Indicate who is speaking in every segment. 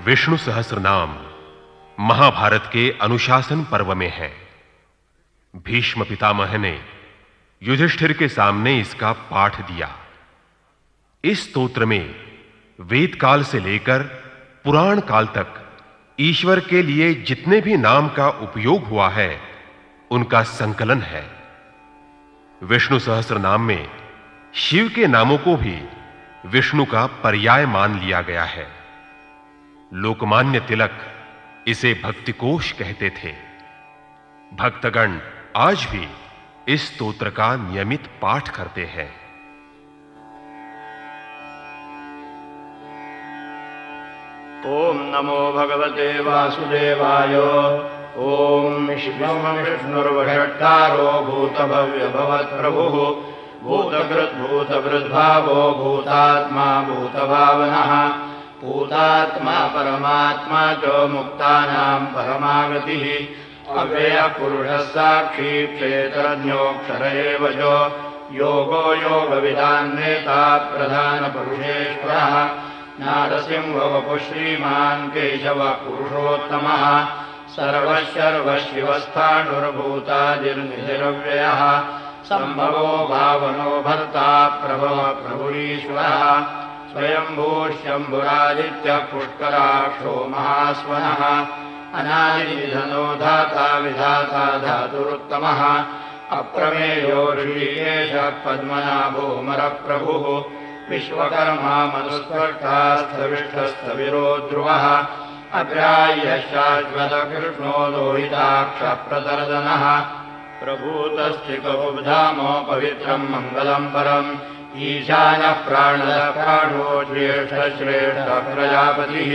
Speaker 1: विष्णु सहस्रनाम महाभारत के अनुशासन पर्व में है। भीष्म पितामह ने युधिष्ठिर के सामने इसका पाठ दिया। इस स्तोत्र में वेद काल से लेकर पुराण काल तक ईश्वर के लिए जितने भी नाम का उपयोग हुआ है उनका संकलन है। विष्णु सहस्रनाम में शिव के नामों को भी विष्णु का पर्याय मान लिया गया है। लोकमान्य तिलक इसे भक्तिकोश कहते थे। भक्तगण आज भी इस स्तोत्र का नियमित पाठ करते हैं।
Speaker 2: ओम नमो भगवते वासुदेवाय। ओम विष्णुर्वषट्कारो भूतभव्य भवत्प्रभुः भूतकृद्भूतवृद्भावो भूतात्मा भूतभावनः भूतात्मा परमात्मा च मुक्तानां परमागतिः अव्ययः पुरुषः साक्षी क्षेत्रज्ञोऽक्षर एव च योगो योगविदान्नेता प्रधानपुरुषेश्वरः नारसिंहो वपुः श्रीमान् केशवः पुरुषोत्तमः सर्वशर्वशिवस्थाणुर्भूतादिर्निधिरव्ययः सम्भवो भावनो भर्ता प्रभवः प्रभुरीश्वरः स्वयंभूः शम्भुरादित्यः पुष्कराक्षो महास्वनः अनादिनिधनो धाता विधाता धातुरुत्तमः अप्रमेयो ऋषिकेशः पद्मनाभो मरप्रभुः विश्वकर्मा मनुस्पर्शास्थविष्ठस्थविरो ध्रुवः अग्राह्यः शाश्वतकृष्णो लोहिताक्षः प्रतर्दनः प्रभूतस्त्रिकबुधामो पवित्रं मङ्गलं परम् ईशानः प्राणदः प्राणो ज्येष्ठश्रेष्ठः प्रजापतिः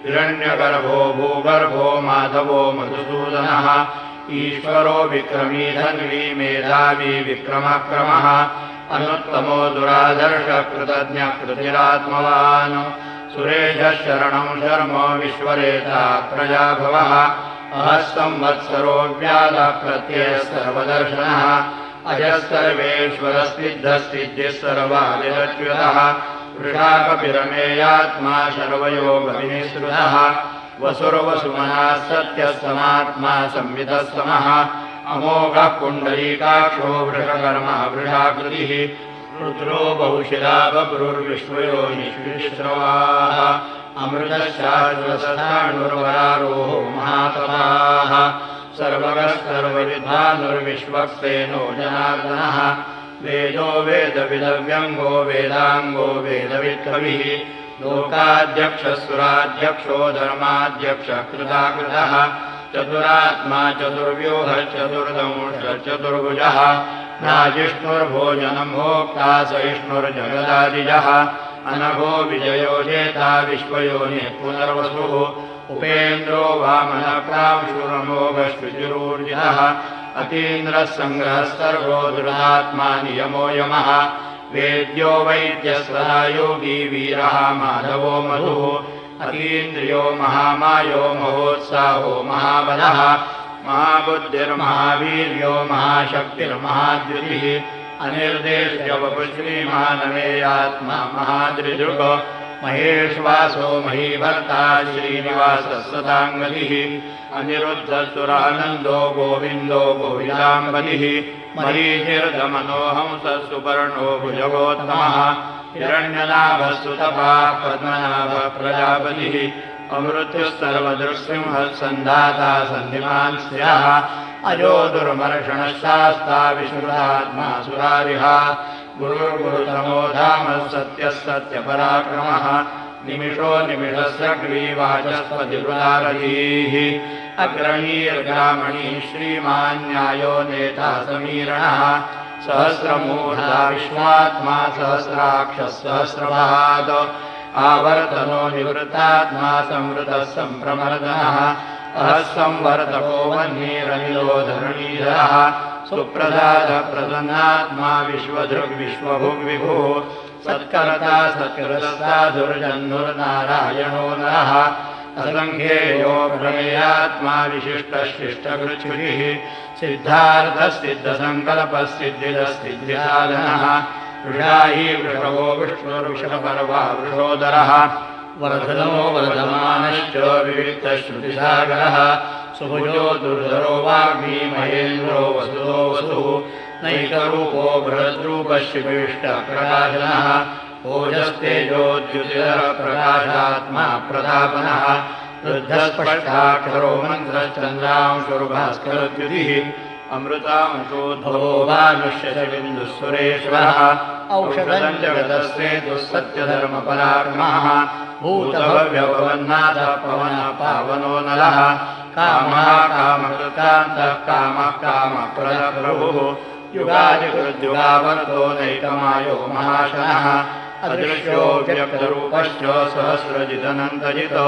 Speaker 2: हिरण्यगर्भो भूगर्भो माधवो मधुसूदनः ईश्वरो विक्रमी धन्वी मेधावी विक्रमक्रमः अनुत्तमो दुरादर्शः कृतज्ञः कृतिरात्मवान् सुरेशः शरणं शर्म विश्वरेता प्रजाभवः अहः संवत्सरो व्याधः प्रत्ययः सर्वदर्शनः अजः सर्वेश्वरस्सिद्धस्सिद्धिः सर्वादिरच्युतः वृषाकपिरमेयात्मा सर्वयोगविनिःसृतः वसुर्वसुमनः सत्यः समात्मा संवितः समः अमोघः पुण्डरीकाक्षो वृषकर्मा वृषाकृतिः रुद्रो बहुशिरा बभ्रुर्विश्वयोनिश्विश्रवाः अमृतः शाश्वतस्थाणुर्वरारोहो महातपाः सर्वगः सर्वविद्वानुर्विश्वक्सेनो जनार्दनः वेदो वेदविदव्यङ्गो वेदाङ्गो वेदवित्कविः लोकाध्यक्षः सुराध्यक्षो धर्माध्यक्षः कृताकृतः चतुरात्मा चतुर्व्यूहः चतुर्दंशः चतुर्भुजः नाजिष्णुर्भोजनं भोक्ता सहिष्णुर्जगदादिजः अनघो विजयो जेता विश्वयोनिः पुनर्वसुः उपेन्द्रो वामनः क्रांशुरमोघश्रुचिरूर्जितः अतीन्द्रः सङ्ग्रहः सर्वो दुरात्मा नियमो यमः वेद्यो वैद्यः योगी वीरः माधवो मधुः अतीन्द्रियो महामायो महोत्साहो महाबलः महाबुद्धिर्महावीर्यो महाशक्तिर्महाद्युतिः अनिर्देश्य वपुः श्रीमानवेयात्मा महादृदृक् महेश्वासो महीभर्ता श्रीनिवासः सदाङ्गतिः अनिरुद्धसुरानन्दो गोविन्दो गोविदाम्बतिः मरीचिर्दमनोहंसः सुपर्णो भुजगोत्तमः हिरण्यनाभः सुतपाः पद्मनाभः प्रजापतिः अमृत्युः सर्वदृक्सिंहः सन्धाता सन्धिमान् स्याः अजो दुर्मर्षणः शास्ता विश्रुतात्मा सुरारिः गुरुर्गुरुतमो धामः सत्यः सत्यपराक्रमः निमिषो निमिषस्य ग्रीवाचस्पतिरुदारधीः अग्रणीर्ग्रामणी श्रीमान् न्यायो नेता समीरणः सहस्रमूर्धा विश्वात्मा सहस्राक्षः सहस्रभात् आवर्तनो निवृत्तात्मा संवृतः सम्प्रमर्दनः अहः संवर्तको वह्निरनिलो धरणीधरः सुप्रसादः प्रसन्नात्मा विश्वधृग् विश्वभुग्विभुः सत्कर्ता सत्कृतसाधुर्जन्धुर्नारायणो नरः असङ्ख्येयो प्रमेयात्मा विशिष्टः शिष्टकृच्छुरिः सिद्धार्थः सिद्धसङ्कल्पः सिद्धिदः सिद्धिसाधनः वृषाही वृषभो विष्णुर्विषपर्वा वृषोदरः वर्धनो वर्धमानश्च विविक्तश्रुतिसागरः सुभुजो दुर्धरो वाग्मी महेन्द्रो वसुतो वसुः नैकरूपो बृहद्रूपशिविष्टप्रकाशनः ओजस्तेजोद्युतिधरः प्रकाशात्मा प्रतापनः वृद्धस्पष्टाक्षरो मन्त्रश्चन्द्रांशुर्भास्करद्युतिः अमृतांशोद्भवो वानुष्यशबिन्दुस्वरेश्वरः औषधं जगतस्तेजः सत्यधर्मपराक्रमः भूतभव्यभवन्नाथः पवनः पावनो नरः कामः कामकृतान्तः कामः कामप्रदप्रभुः युगादिकृद्युगावर्तो नैकमायो महाशनः अदृश्यो व्यक्तरूपश्च सहस्रजिदनन्तजितो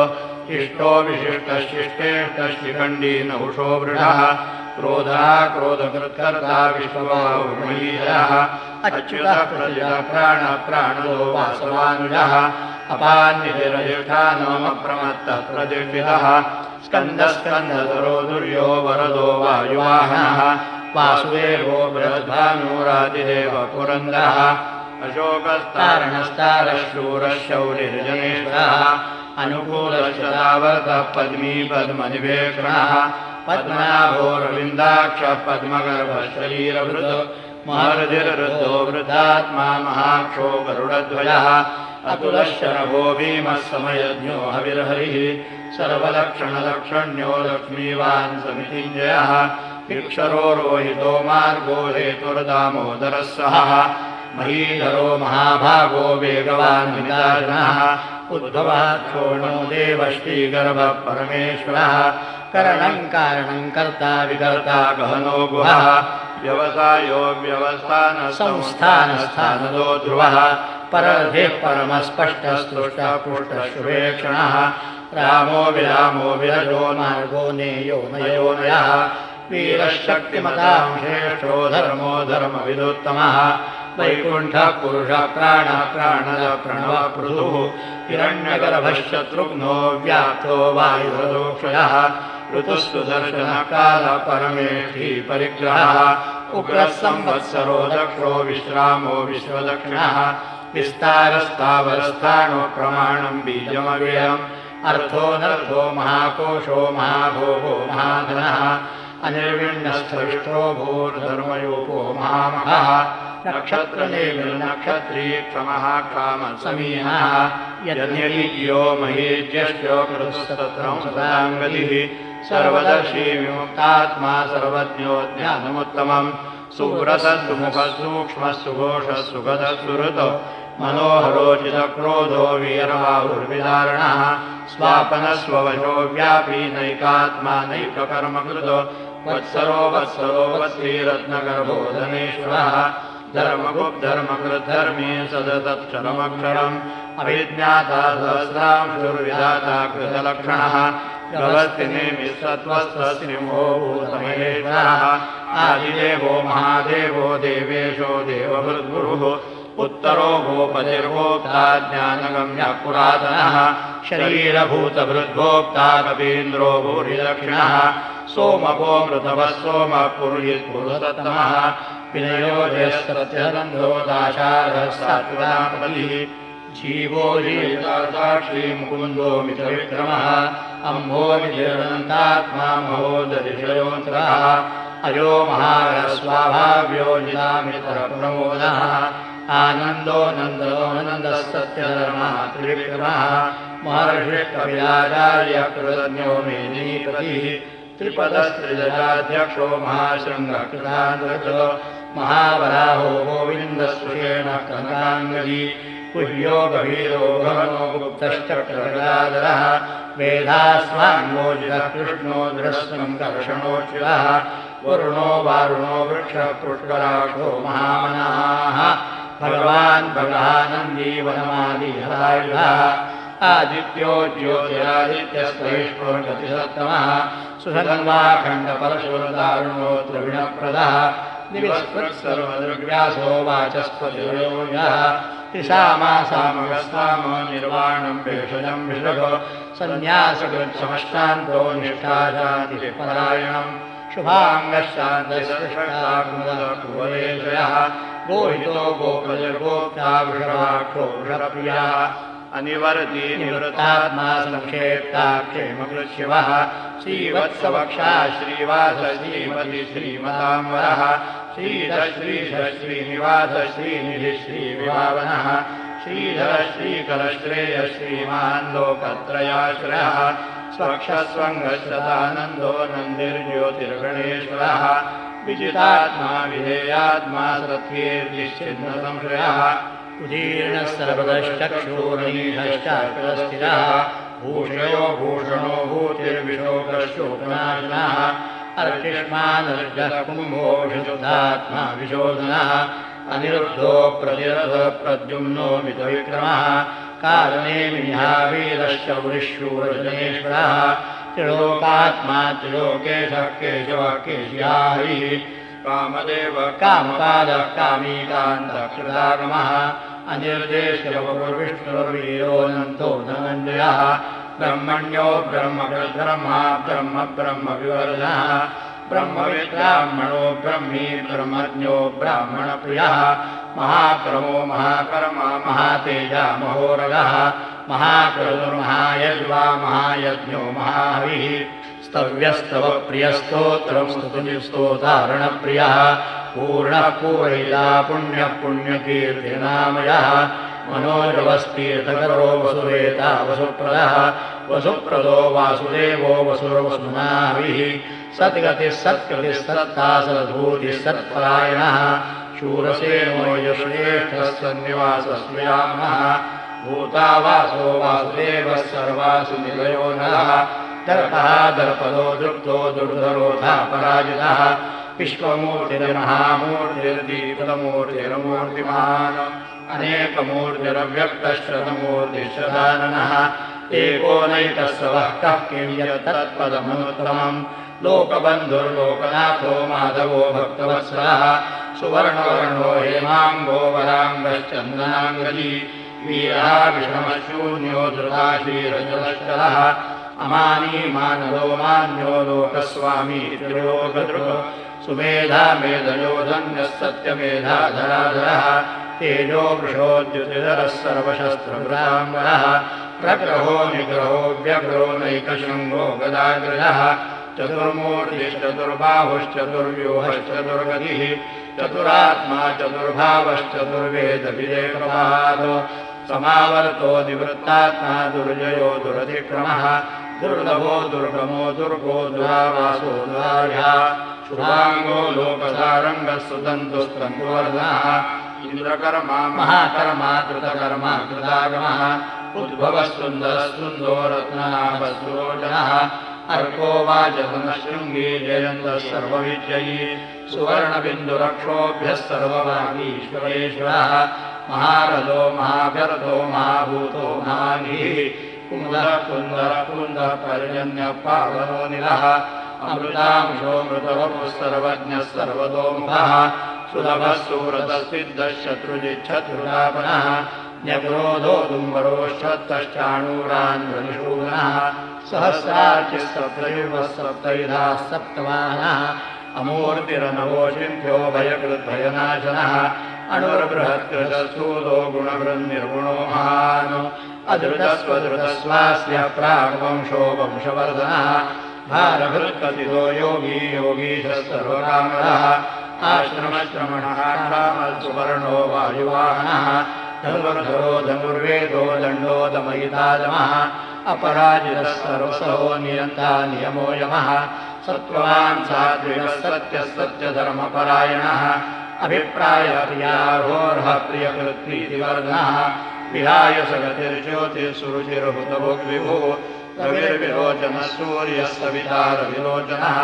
Speaker 2: इष्टो विशिष्टशिष्टेष्टशिखण्डी नहुषो वृषः क्रोधः क्रोधकृत्कर्ता विश्वबाहुर्महीधरः अच्युतः प्रजितः प्राणः प्राणदो वासवानुजः अपान्निधिरधिष्ठानमप्रमत्तः प्रतिष्ठितः स्कन्दस्कन्धधरो दुर्यो वरदो वायुवाहनः वासुदेवो बृहद्भानुरादिदेव पुरन्दरः अशोकस्तारणस्तारः शूरः शौरिर्जनेश्वरः अनुकूलश्चतावर्तः पद्मी पद्मनिवेक्षणः पद्मनाभोरविन्दाक्षः पद्मगर्भः शरीरभृत् महर्धिर्वृद्धो वृद्धात्मा महाक्षो गरुडध्वजः अतुलश्शरभो भीमः समयज्ञो हविर्हरिः सर्वलक्षणलक्षण्यो लक्ष्मीवान् समितिञ्जयः इक्षरो रोहितो मार्गो हेतुर्दामोदरः सहः महीधरो महाभागो वेगवान् विदारणः उद्भवः क्षोणो देवश्रीगर्भः परमेश्वरः करणं कारणं कर्ता विकर्ता गहनो गुहः व्यवसायो व्यवस्थानः संस्थानस्थानदो ध्रुवः परधिः परमस्पष्टस्तुष्टः पुष्टः शुभेक्षणः रामो विरामो विरजो मार्गो नेयो नयो नयः वीरशक्तिमतां श्रेष्ठो धर्मो धर्मविदुत्तमः वैकुण्ठः पुरुषः प्राणः प्राणद प्रणवः पृथुः हिरण्यगर्भश्शत्रुघ्नो व्याप्तो वायुरदोक्षयः ऋतुस्तु दर्शनकालः परमेष्ठी परिग्रहः उग्रः संवत्सरो दक्षो विश्रामो विश्वदक्षिणः विस्तारस्तावरस्थाणो प्रमाणं बीजमव्ययम् अर्थोऽनर्थो महाकोशो महाभोगो महाधनः अनिर्विण्णस्थविष्ठो भूर्धर्मयोपो महामहः नक्षत्रनिर्नक्षत्री क्षमः कामसमीहः यज्ञयो महीज्यश्चो कृतस्तत्रं सदाङ्गतिः सर्वदर्शी विमुक्तात्मा सर्वज्ञो ज्ञानमुत्तमम् सुव्रतसुमुखसूक्ष्मः सुघोषः सुगतः सुहृतो मनोहरोचितक्रोधो वीरबाहुर्विदारणः स्वापनस्ववशो व्यापी नैकात्मा नैककर्मकृतो वत्सरो वत्सरो वत्सीरत्नगर्भो धनेश्वरः धर्मगुप्धर्मकृद्धर्मी सदतक्षरमक्षरम् अभिज्ञाता सहस्रांशुर्विधाता कृतलक्षणः गवस्तिनिमिषत्वस्तसिंहो भूतमहेश्वरः आदिदेवो महादेवो देवेशो देवभृद्गुरुः उत्तरो भूपतिर्भोक्ता ज्ञानगम्यः पुरातनः शरीरभूतभृद्भोक्ता कपीन्द्रो भूरिदक्षिणः सोमपो मृतवः सोमः पुरुहित् पुरुषोत्तमः विनयो जयस्तत्यरन्धो दाशारः सात्वतापतिः जीवो जीवसाक्षी मुकुन्दो मितविक्रमः अम्भो विजयनन्तात्मा महोदधिशयोऽन्तरः अयो महारस्वाभाव्यो निदामितरप्रमोदः आनन्दो नन्दो सत्यधर्मः त्रिविक्रमः महर्षिः कविराचार्य कृतज्ञो मेदिनीपतिः त्रिपदस्त्रिदशाध्यक्षो महाशृङ्गकृतान्तर्गतो महावराहो गोविन्दस्वशेन कनकाङ्गली कुह्यो गभीरो गहनो गुप्तश्चक्रगदाधरः वेदास्वान्मोजितः कृष्णो द्रस्वं कर्षणोच्युतः वरुणो वारुणो वृक्षः पुष्कराक्षो महामनाः भगवान् भगानन्दी वनमादिहरायुधः आदित्यो ज्योतिरादित्यस्वैष्णोर्गतिसत्तमः सुधन्वाखण्डपरशुरदारुणो द्रविणप्रदः दिवस्पृक्सर्वदृग्व्यासो वाचस्पतिर्योगः त्रिसामासामगस्तामो निर्वाणं भेषजं विषभो सन्न्यासकृत्समश्चान्तो निष्ठाशान्तिपरायणम् शुभाङ्गश्चान्तशक्ताकुवलेशयः गोहितो गोप्रजर्गोप्ता वृषभाक्षो वृषप्रियः अनिवर्ती निवृत्तात्मा संक्षेप्ता क्षेमकृच्छिवः श्रीवत्सवक्षा श्रीवास श्रीमति श्रीमताम्बरः श्रीधर श्रीश श्रीनिवास श्रीनिधि श्रीविभावनः श्रीधर श्रीकर श्रेय श्रीमान् लोकत्रयाश्रयः स्वक्षस्वङ्गशतानन्दो नन्दिर्ज्योतिर्गणेश्वरः विजितात्मा विधेयात्मा सत्कीर्तिश्चिन्नसंशयः उदीर्णः सर्वदश्चक्षुर्निधश्चाकृतस्थिरः भूषयो भूषणो भूतिर्विशोकशोकनाशनः अर्चिष्मानर्जः कुम्भो विशुद्धात्मा विशोधनः अनिरुद्धो प्रतिरथ प्रद्युम्नो मितविक्रमः कारणे विनिहावीरश्च वृश्शूरजनेश्वरः त्रिलोकात्मा त्रिलोकेशः केशवः केशियाहरिः कामदेव कामपादः कामीकान्तः कृतागमः अनिर्देश्यवपुर्विष्णुर्वीरोऽनन्तो धनञ्जयः ब्रह्मण्यो ब्रह्मकृद्ब्रह्मा ब्रह्म ब्रह्मविवर्धनः ब्रह्मविद्ब्राह्मणो ब्रह्मी ब्रह्मज्ञो ब्राह्मणप्रियः महाक्रमो महाकर्मा महातेजा महोरगः महाक्रतुर्महायज्वा महायज्ञो महाहविः स्तव्यस्तव प्रियस्तोत्रं स्तुतिस्तोतारणप्रियः पूर्णः पूरयिता पुण्यः पुण्यकीर्तिनामयः मनोजवस्तीर्थकरो वसुरेता वसुप्रदः वसुप्रदो वासुदेवो वसुर्वसुनाभिः सद्गतिः सत्कृतिः सत्ता सद्भूतिः सत्परायणः शूरसेनो यश्रेष्ठः सन्निवासस्मयामः भूतावासो वासुदेवः सर्वासु निलयो नरः दर्पः दर्पदो दृप्तो दुर्धरोधा पराजितः विश्वमूर्तिर्महामूर्तिर्दीप्तमूर्तिर्मूर्तिमान् अनेकमूर्तिरव्यक्तश्रतमूर्तिश्रदाननः एको नैकस्वः कः किं यत्तत्पदमुत्तमम् लोकबन्धुर्लोकनाथो माधवो भक्तवत्सलः सुवर्णवर्णो हेमाङ्गो वराङ्गश्चन्दनाङ्गजी वीरः विषमशून्यो धृताशीरजलश्चलः अमानी मानदो मान्यो लोकस्वामी त्रिलोकदृक् सुमेधा मेधयो धन्यः सत्यमेधाधराधरः तेजो वृषोद्युतिधरः सर्वशस्त्रभृताम्बरः प्रग्रहो निग्रहो व्यग्रो नैकशृङ्गो गदाग्रजः चतुर्मूर्तिश्चतुर्बाहुश्चतुर्व्यूहश्चतुर्गतिः चतुरात्मा चतुर्भावश्चतुर्वेदविदेकपाद समावर्तो निवृत्तात्मा दुर्जयो दुरतिक्रमः दुर्लभो दुर्गमो दुर्गो दुरावासो दुरार्यः शुभाङ्गो लोकसारङ्गः सुतन्तुस्तन्तुवर्धनः इन्द्रकर्मा महाकर्मा कृतकर्मा कृतागमः उद्भवः सुन्दरः सुन्दो रत्ननाभस्सुलोचनः अर्को वाचनशृङ्गी जयन्तः सर्वविजयी सुवर्णबिन्दुरक्षोभ्यः सर्वभागीश्वरेश्वरः महारथो महाभ्यरथो महाभूतो महानिः कुन्दः कुन्दः कुन्दः पर्जन्यः पावनो निलः अमृतांशो मृतवपुः सर्वज्ञः सर्वतोमुखः सुलभः सुव्रतः सिद्धः शत्रुजिच्छत्रुलापनः न्यक्रोधो दुम्बरोश्चत्तश्चाणूरान्ध्रनिषूदनः सहस्रार्चिः सप्तयुगः सप्तविधाः सप्तवाहनः अमूर्तिरनवोचिन्त्यो भयकृद्भयनाशनः अणुर्बृहत्कृतसूदो गुणवृन्निर्गुणो महान् अधृतस्वधृतस्वास्य प्राग्वंशो वंशवर्धनः भारभृत्कथितो योगी योगीशः सर्वकामदः आश्रमश्रमणः क्षामसुवर्णो वायुवाहनः धनुर्धरो धनुर्वेदो दण्डो दमयितादमः अपराजितः सर्वसहो नियन्ता नियमो यमः सत्त्ववान् सात्विकः सत्यः सत्यधर्मपरायणः अभिप्रायप्रियाहोर्हः प्रियकृत्प्रीतिवर्धनः विहाय सगतिर्ज्योतिः सुरुचिर्हुतभुग्विभुः रविर्विलोचनः सूर्यः सविता रविलोचनः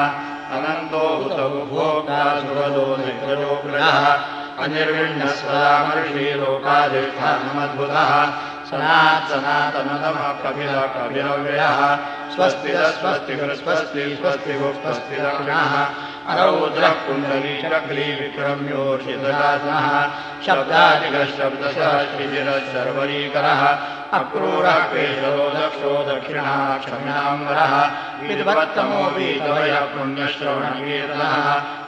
Speaker 2: अनन्तो हुतभुभोक्ता सुहृदो निग्रजोग्रहः अनिर्विण्णः सदामर्षि लोकाधिष्ठानमद्भुतः सनातनतमः कपिलः कपिलव्ययः स्वस्तिः स्वस्ति स्वस्ति दक्षिणः अरौद्रः कुण्डली चक्री विक्रम्योर्षितशासनः शब्दादिकः शब्दशः शिशिरः शर्वरीकरः अक्रूरः पेशलो दक्षो दक्षिणः क्षम्याम्बरः विद्वत्तमो वीतवयः पुण्यश्रवणकीर्तनः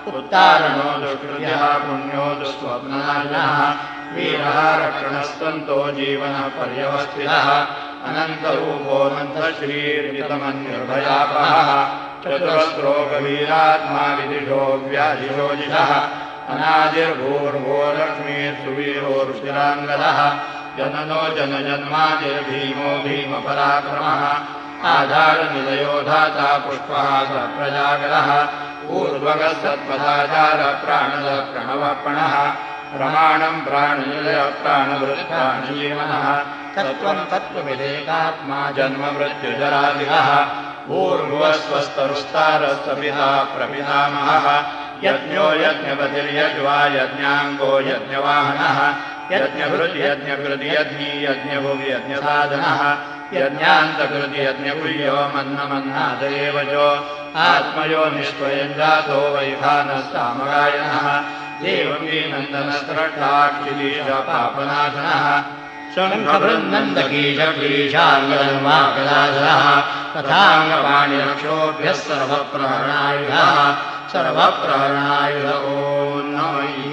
Speaker 2: उत्तारणो दुष्कृतिः पुण्यो दुःस्वप्ननाशनः वीरः रक्षणस्तन्तो जीवनः पर्यवस्थितः अनन्तरूपोऽनन्तश्रीर्जितमन्निर्भयापहः चतुरस्रो गभीरात्मा विदिशो व्याधिरोजिषः अनादिर्भूर्भो लक्ष्मीः सुवीरो ऋषिराङ्गदः जननो जनजन्मादिर्भीमो भीमपराक्रमः आधारनिलयो धाता पुष्पः स प्रजागरः ऊर्ध्वगः सत्पदाचार प्राणदः प्रणवप्रणः प्रमाणं प्राणनिलयः प्राणभृत् प्राणजीवनः तत्त्वं तत्त्वविदेकात्मा जन्ममृत्युजरादिगः ऊर्ध्वस्वस्तरुस्तारस्तपिता प्रपितामहः यज्ञो यज्ञपतिर्यज्वा यज्ञाङ्गो यज्ञवाहनः यज्ञभृत् यज्ञकृति यज्ञी यज्ञभुवि यज्ञसाधनः यज्ञान्तकृति यज्ञकुल्यो मन्नमन्नादेव च आत्मयो निष्वयं जातो वैखानः सामगायनः देवकीनन्दनस्रष्टाक्षिलीशपापनाशनः शङ्खभृन्नन्दकीशक्लीशाङ्गधर्माकदाधरः तथाङ्गपाणिरक्षोभ्यः सर्वप्रहरणायुधः ॐ नमः